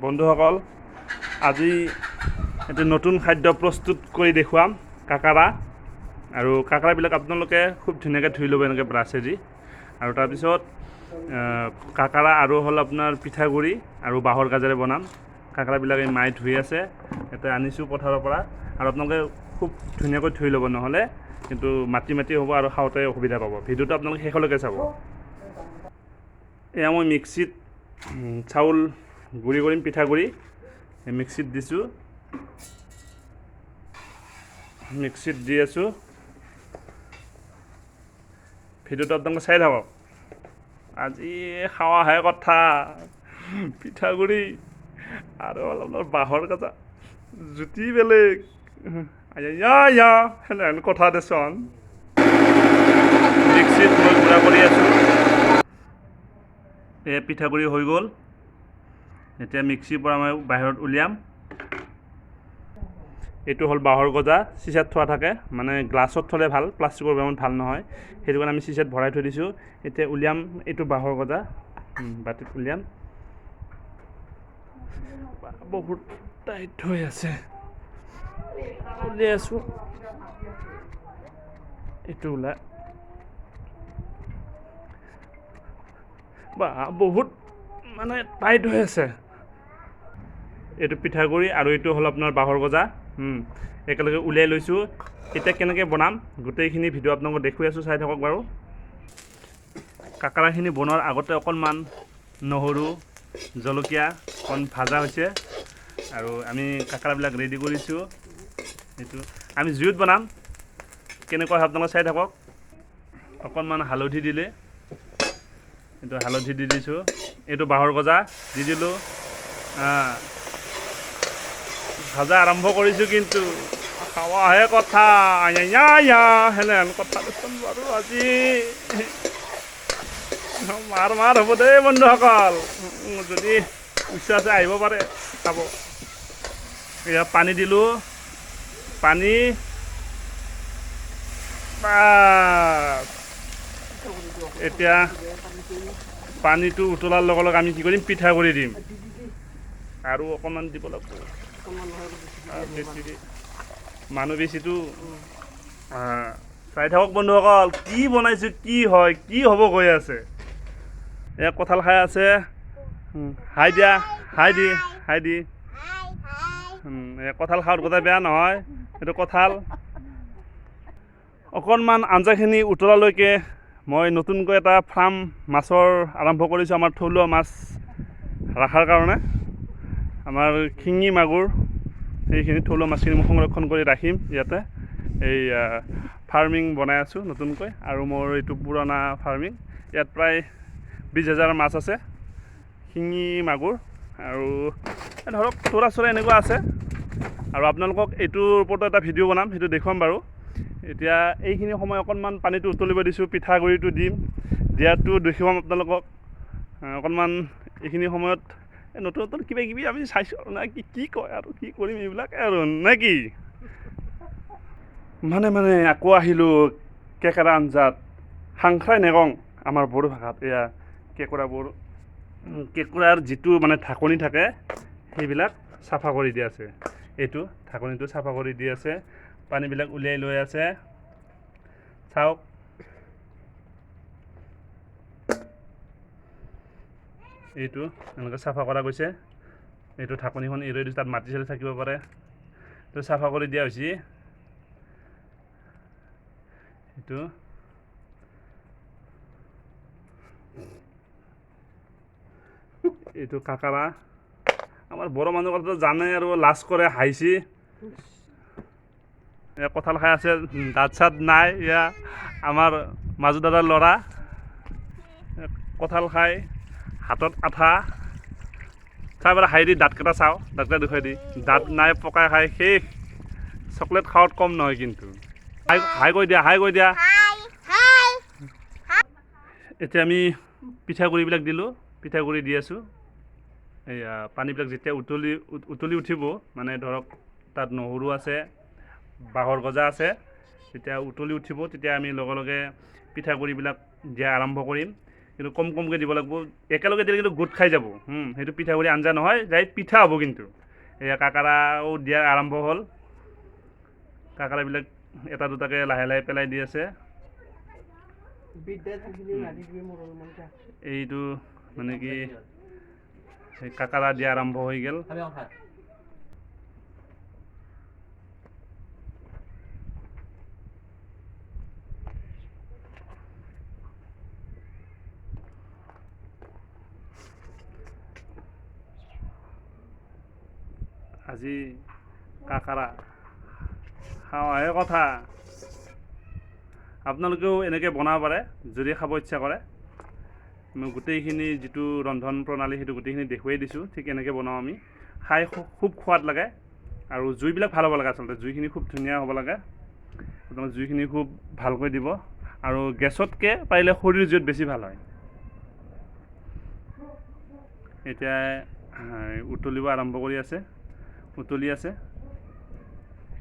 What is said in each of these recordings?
বন্ধুসকল, আজি এটা নতুন খাদ্য প্ৰস্তুত কৰি দেখুৱাম কাকাৰা। আৰু কাকাৰাবিলাক আপোনালোকে খুব ধুনীয়াকৈ ধুই ল'ব এনেকৈ ব্ৰাছেদি। আৰু তাৰপিছত কাকাৰা আৰু হ'ল আপোনাৰ পিঠাগুড়ি আৰু বাঁহৰ গাজেৰে বনাম। কাকাৰাবিলাক এই মায়ে ধুই আছে, এটা আনিছোঁ পথাৰৰ পৰা। আৰু আপোনালোকে খুব ধুনীয়াকৈ ধুই ল'ব, নহ'লে কিন্তু মাটি মাটি হ'ব আৰু খাওঁতে অসুবিধা পাব। ভিডিঅ'টো আপোনালোকে শেষলৈকে চাব। এয়া মই মিক্সিত চাউল গুড়ি কৰিম, পিঠাগুড়ি মিক্সিত দিছোঁ, মিক্সিত দি আছোঁ। ভিডিঅ'টো আপোনালোকে চাই থাকক। আজি খাৱাহে কথা, পিঠাগুড়ি আৰু অলপ বাঁহৰ গাজা, জুতি বেলেগ। সেনেহেন কথা দেচোন। মিক্সিত মই গুড়া কৰি আছোঁ। এই পিঠাগুড়ি হৈ গ'ল। এতিয়া মিক্সিৰ পৰা মই বাহিৰত উলিয়াম। এইটো হ'ল বাঁহৰ গজা, চিচাত থোৱা থাকে, মানে গ্লাছত থ'লে ভাল, প্লাষ্টিকৰ বেমাৰত ভাল নহয়। সেইটো কাৰণে আমি চিচাত ভৰাই থৈ দিছোঁ। এতিয়া উলিয়াম এইটো বাঁহৰ গজা, বাতিত উলিয়াম। বহুত টাইট হৈ আছে, উলিয়াই আছোঁ। এইটো ওলাই বা বহুত মানে টাইট হৈ আছে। এইটো পিঠাগুড়ি আৰু এইটো হ'ল আপোনাৰ বাঁহৰ গজা, একেলগে উলিয়াই লৈছোঁ। এতিয়া কেনেকৈ বনাম গোটেইখিনি ভিডিঅ' আপোনালোকক দেখুৱাই আছোঁ, চাই থাকক বাৰু। কাকাৰাখিনি বনোৱাৰ আগতে অকণমান নহৰু জলকীয়া অকণ ভাজা হৈছে। আৰু আমি কাকাৰাবিলাক ৰেডি কৰিছোঁ। এইটো আমি জুইত বনাম, কেনেকুৱা হয় আপোনালোকে চাই থাকক। অকণমান হালধি দিলে, এইটো হালধি দি দিছোঁ। এইটো বাঁহৰ গজা দি দিলোঁ। ভাজা আৰম্ভ কৰিছোঁ, কিন্তু খাৱাহে কথা। সেনেহেন কথা দেচোন বাৰু। আজি মাৰ হ'ব দেই বন্ধুসকল, যদি ইচ্ছা আছে আহিব পাৰে চাব। এয়া পানী দিলোঁ, পানী এতিয়া পানীটো উতলাৰ লগে লগে আমি কি কৰিম, পিঠাগুড়ি দিম। আৰু অকণমান দিব লাগিব, মানুহ বেছিটো। চাই থাকক বন্ধুসকল, কি বনাইছোঁ, কি হয়, কি হ'ব গৈ আছে। এয়া কঁঠাল খাই আছে, হাই দিয়া, হাই দি। কঁঠাল খাওঁত গোটেই বেয়া নহয়, এইটো কঁঠাল। অকণমান আঞ্জাখিনি উতলালৈকে মই নতুনকৈ এটা ফাৰ্ম মাছৰ আৰম্ভ কৰিছোঁ, আমাৰ থলুৱা মাছ ৰখাৰ কাৰণে। আমাৰ শিঙি মাগুৰ, সেইখিনি থলুৱা মাছখিনি মই সংৰক্ষণ কৰি ৰাখিম ইয়াতে। এই ফাৰ্মিং বনাই আছোঁ নতুনকৈ, আৰু মোৰ এইটো পুৰণা ফাৰ্মিং। ইয়াত প্ৰায় 20,000 মাছ আছে, শিঙি মাগুৰ আৰু ধৰক চৰা চৰা এনেকুৱা আছে। আৰু আপোনালোকক এইটোৰ ওপৰতো এটা ভিডিঅ' বনাম, সেইটো দেখুৱাম বাৰু। এতিয়া এইখিনি সময় অকণমান পানীটো উতলিব দিছোঁ, পিঠাগুড়িটো দিম, দিয়াটো দেখুৱাম আপোনালোকক। অকণমান এইখিনি সময়ত নতুন নতুন কিবা কিবি আমি চাইছোঁ আৰু কি কি কয় আৰু কি কৰিম এইবিলাক আৰু নে কি। মানে আকৌ আহিলোঁ কেকেৰা আঞ্জাত, সাংখ্ৰাই নেকং আমাৰ বড়ো ভাষাত। এয়া কেঁকুৰাৰ যিটো মানে ঢাকনি থাকে, সেইবিলাক চাফা কৰি দি আছে। এইটো ঢাকনিটো চাফা কৰি দি আছে, পানীবিলাক উলিয়াই লৈ আছে, চাওক। এইটো এনেকৈ চাফা কৰা গৈছে। এইটো ঢাকনিখন এৰি দিছোঁ, তাত মাটি চাটি থাকিব পাৰে, এইটো চাফা কৰি দিয়া হৈছে। এইটো এইটো কাকাৰা। আমাৰ বড়ো মানুহ কথাটো জানে আৰু লাজ কৰে, হাঁহিছি। এয়া কঁঠাল খাই আছে, দাঁত চাত নাই। এয়া আমাৰ মাজু দাদাৰ ল'ৰা, কঁঠাল খাই হাতত আঠা। চাই পেলাই হাঁহি দি দাঁতকেইটা চাওঁ, দাঁতকেইটা দেখুৱাই দি, দাঁত নাই, পকাই খাই শেষ। চকলেট খাৱাত কম নহয় কিন্তু। হাই কৈ দিয়া, হাই কৈ দিয়া। এতিয়া আমি পিঠাগুড়িবিলাক দিলোঁ, পিঠাগুড়ি দি আছোঁ। এয়া পানীবিলাক যেতিয়া উতলি উঠিব, মানে ধৰক তাত নহৰু আছে, বাঁহৰ গজা আছে, যেতিয়া উতলি উঠিব তেতিয়া আমি লগে লগে পিঠাগুড়িবিলাক দিয়া আৰম্ভ কৰিম। কিন্তু কম কমকৈ দিব লাগিব একেলগে দিলে কিন্তু গোট খাই যাব সেইটো পিঠাগুড়ি আঞ্জা নহয় ডাইৰেক্ট পিঠা হ'ব কিন্তু এয়া কাকাৰাও দিয়া আৰম্ভ হ'ল কাকাৰাবিলাক এটা দুটাকৈ লাহে লাহে পেলাই দি আছে এইটো মানে কি কাকাৰা দিয়া আৰম্ভ হৈ গ'ল আজি কাকাৰা খাৱাহে কথা আপোনালোকেও এনেকৈ বনাব পাৰে যদি খাব ইচ্ছা কৰে মই গোটেইখিনি যিটো ৰন্ধন প্ৰণালী সেইটো গোটেইখিনি দেখুৱাই দিছোঁ ঠিক এনেকৈ বনাওঁ আমি খাই খুব সোৱাদ লাগে আৰু জুইবিলাক ভাল হ'ব লাগে আচলতে জুইখিনি খুব ধুনীয়া হ'ব লাগে আপোনালোকে জুইখিনি খুব ভালকৈ দিব আৰু গেছতকৈ পাৰিলে খৰিৰ জুইত বেছি ভাল হয় এতিয়া উতলিব আৰম্ভ কৰি আছে উতলি আছে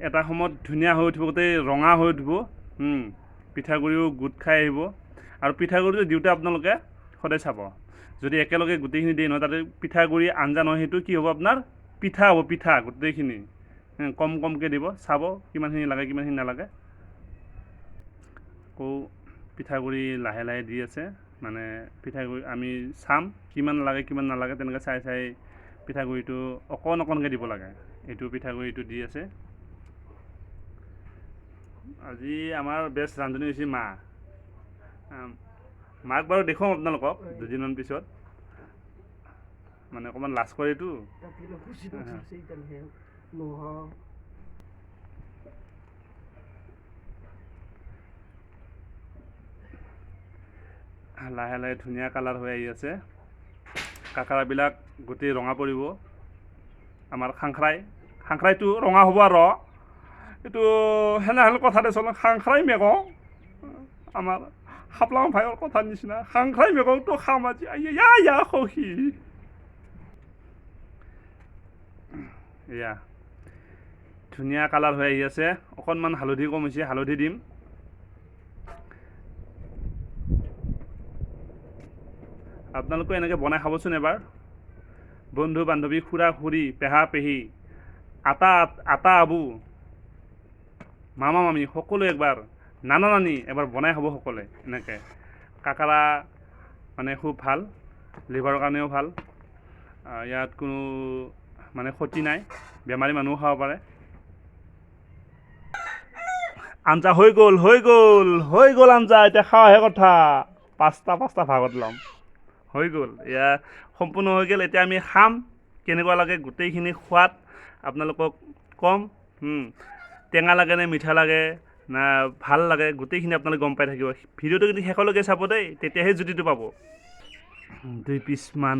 এটা সময়ত ধুনীয়া হৈ উঠিব গোটেই ৰঙা হৈ উঠিব পিঠাগুড়িও গোট খাই আহিব আৰু পিঠাগুড়িটো দিওঁতে আপোনালোকে সদায় চাব যদি একেলগে গোটেইখিনি দিয়ে নহয় তাতে পিঠাগুড়ি আঞ্জা নহয় সেইটো কি হ'ব আপোনাৰ পিঠা হ'ব পিঠা গোটেইখিনি কম কমকৈ দিব চাব কিমানখিনি লাগে কিমানখিনি নালাগে আকৌ পিঠাগুড়ি লাহে লাহে দি আছে মানে পিঠাগুড়ি আমি চাম কিমান লাগে কিমান নালাগে তেনেকৈ চাই চাই পিঠাগুড়িটো অকণ অকণকৈ দিব লাগে এইটো পিঠাগুড়িটো দি আছে আজি আমাৰ বেষ্ট ৰান্ধনি হৈছে মা মাক বাৰু দেখুৱাম আপোনালোকক দুদিনমান পিছত মানে অকণমান লাজ কৰেতো লাহে লাহে ধুনীয়া কালাৰ হৈ আহি আছে কাকাৰাবিলাক গোটেই ৰঙা পৰিব আমাৰ খাংখ্ৰাইটো ৰঙা হ'ব আৰু এইটো সেনেহেন কথা দেচোন খাংখ্ৰাই মেগং আমাৰ খাপলাং ভাইৰ কথাৰ নিচিনা খাংখ্ৰাই মেগংটো খাম আজি ইয়া সখী এয়া ধুনীয়া কালাৰ হৈ আহি আছে অকণমান হালধি কম হৈছে হালধি দিম আপোনালোকে এনেকৈ বনাই খাবচোন এবাৰ বন্ধু বান্ধৱী খুৰা খুৰী পেহা পেহী আটা আবু মামা মামী সকলো একবাৰ নানা নানি এবাৰ বনাই খাব সকলোৱে এনেকৈ কাকাৰা মানে খুব ভাল লিভাৰৰ কাৰণেও ভাল ইয়াত কোনো মানে ক্ষতি নাই বেমাৰী মানুহো খাব পাৰে আঞ্জা হৈ গ'ল আঞ্জা এতিয়া খাৱাহে কথা পাঁচটা ভাগত ল'ম হৈ গ'ল এয়া সম্পূৰ্ণ হৈ গ'ল এতিয়া আমি খাম কেনেকুৱা লাগে গোটেইখিনি সোৱাদ আপোনালোকক কম টেঙা লাগে নে মিঠা লাগে না ভাল লাগে গোটেইখিনি আপোনালোকে গম পাই থাকিব ভিডিঅ'টো কিন্তু শেষলৈকে চাব দেই তেতিয়াহে জুতিটো পাব 2 পিচমান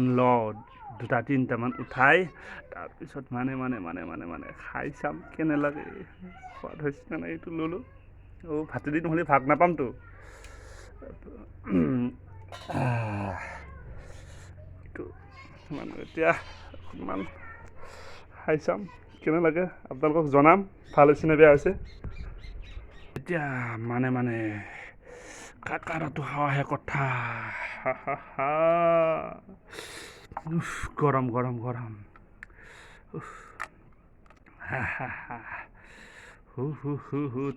দুটা তিনিটামান উঠাই তাৰপিছত মানে খাই চাম কেনে লাগে সোৱাদ হৈছে নে নাই এইটো ল'লোঁ ভাতেদি নহ'লে ভাগ নাপামতো এইটো মানে এতিয়া অকণমান খাই চাম কেনে লাগে আপোনালোকক জনাম ভাল হৈছে নে বেয়া হৈছে এতিয়া মানে কাকাৰাটো খাৱাহে কথা গৰম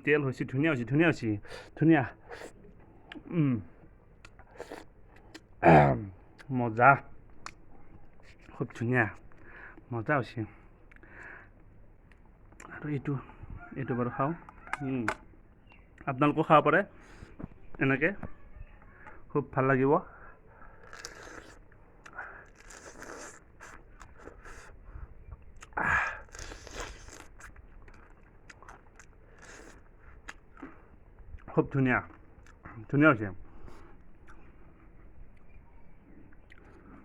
তেল হৈছে ধুনীয়া মজা খুব ধুনীয়া মজা হৈছে আৰু এইটো বাৰু খাওঁ আপোনালোকেও খাব পাৰে এনেকৈ খুব ভাল লাগিব খুব ধুনীয়া হৈছে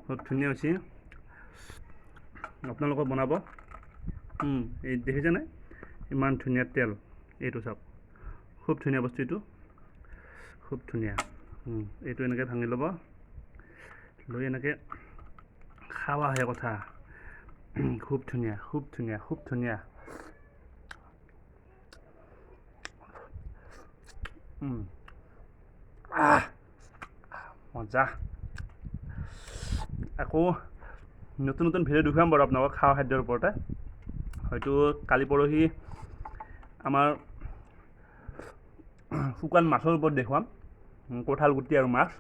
খুব ধুনীয়া হৈছে আপোনালোকে বনাব এই দেখিছেনে ইমান ধুনীয়া তেল এইটো চাওক খুব ধুনীয়া বস্তু এইটো খুব ধুনীয়া এইটো এনেকৈ ভাঙি ল'ব লৈ এনেকৈ খাৱাহে কথা খুব ধুনীয়া মজা আকৌ নতুন নতুন ভিডিঅ' দেখুৱাম বাৰু আপোনালোকক খোৱা খাদ্যৰ ওপৰতে হয়তো কালি পৰহি আমাৰ শুকান মাছৰ ওপৰত দেখুৱাম কঁঠাল গুটি আৰু মাছ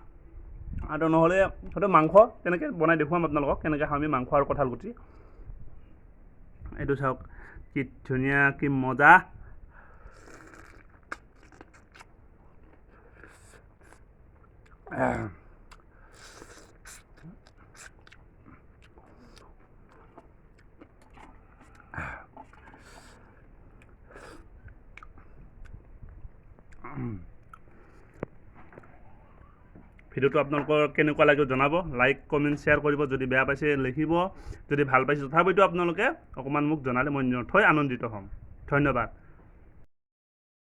আৰু নহ'লে হয়তো মাংস তেনেকৈ বনাই দেখুৱাম আপোনালোকক কেনেকৈ খাওঁ আমি মাংস আৰু কঁঠাল গুটি এইটো চাওক কি ধুনীয়া কি মজা ভিডিঅ'টো আপোনালোকৰ কেনেকুৱা লাগিব জনাব লাইক কমেণ্ট শ্বেয়াৰ কৰিব যদি বেয়া পাইছে লিখিব যদি ভাল পাইছে তথাপিতো আপোনালোকে অকণমান মোক জনালে মই নথৈ আনন্দিত হ'ম ধন্যবাদ